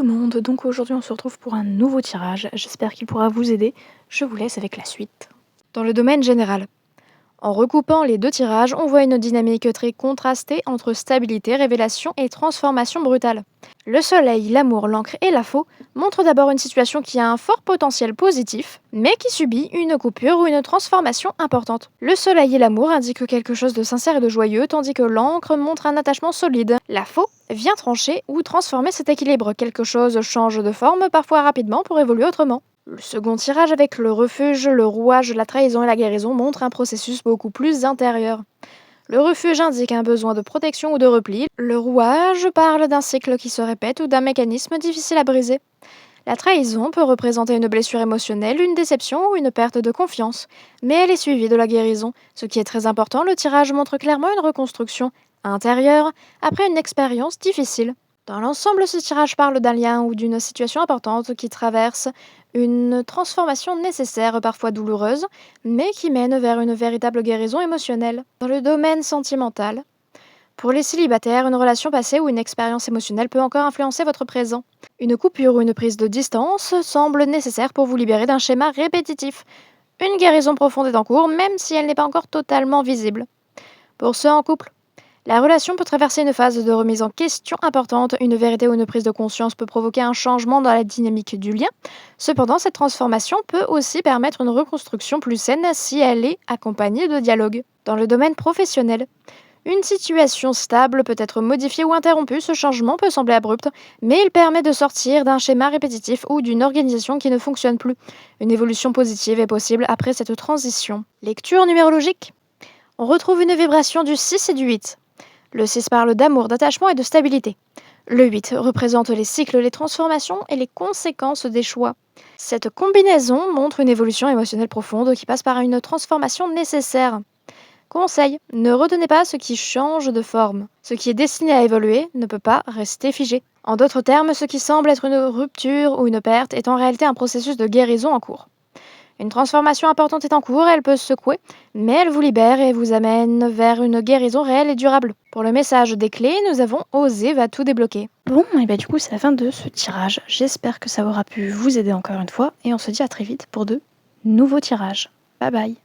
tout le monde, donc aujourd'hui on se retrouve pour un nouveau tirage, j'espère qu'il pourra vous aider, je vous laisse avec la suite. Dans le domaine général, en recoupant les deux tirages, on voit une dynamique très contrastée entre stabilité, révélation et transformation brutale. Le soleil, l'amour, l'encre et la faux montrent d'abord une situation qui a un fort potentiel positif, mais qui subit une coupure ou une transformation importante. Le soleil et l'amour indiquent quelque chose de sincère et de joyeux, tandis que l'encre montre un attachement solide. La faux vient trancher ou transformer cet équilibre. Quelque chose change de forme, parfois rapidement, pour évoluer autrement. Le second tirage avec le refuge, le rouage, la trahison et la guérison montre un processus beaucoup plus intérieur. Le refuge indique un besoin de protection ou de repli. Le rouage parle d'un cycle qui se répète ou d'un mécanisme difficile à briser. La trahison peut représenter une blessure émotionnelle, une déception ou une perte de confiance, mais elle est suivie de la guérison. Ce qui est très important, le tirage montre clairement une reconstruction intérieure après une expérience difficile. Dans l'ensemble, ce tirage parle d'un lien ou d'une situation importante qui traverse une transformation nécessaire, parfois douloureuse, mais qui mène vers une véritable guérison émotionnelle. Dans le domaine sentimental, pour les célibataires, une relation passée ou une expérience émotionnelle peut encore influencer votre présent. Une coupure ou une prise de distance semble nécessaire pour vous libérer d'un schéma répétitif. Une guérison profonde est en cours, même si elle n'est pas encore totalement visible. Pour ceux en couple, la relation peut traverser une phase de remise en question importante. Une vérité ou une prise de conscience peut provoquer un changement dans la dynamique du lien. Cependant, cette transformation peut aussi permettre une reconstruction plus saine si elle est accompagnée de dialogue. Dans le domaine professionnel, une situation stable peut être modifiée ou interrompue. Ce changement peut sembler abrupt, mais il permet de sortir d'un schéma répétitif ou d'une organisation qui ne fonctionne plus. Une évolution positive est possible après cette transition. Lecture numérologique. On retrouve une vibration du 6 et du 8. Le 6 parle d'amour, d'attachement et de stabilité. Le 8 représente les cycles, les transformations et les conséquences des choix. Cette combinaison montre une évolution émotionnelle profonde qui passe par une transformation nécessaire. Conseil, ne retenez pas ce qui change de forme. Ce qui est destiné à évoluer ne peut pas rester figé. En d'autres termes, ce qui semble être une rupture ou une perte est en réalité un processus de guérison en cours. Une transformation importante est en cours, elle peut secouer, mais elle vous libère et vous amène vers une guérison réelle et durable. Pour le message des clés, nous avons Oser va tout débloquer. Bon, et du coup, c'est la fin de ce tirage. J'espère que ça aura pu vous aider encore une fois, et on se dit à très vite pour de nouveaux tirages. Bye bye.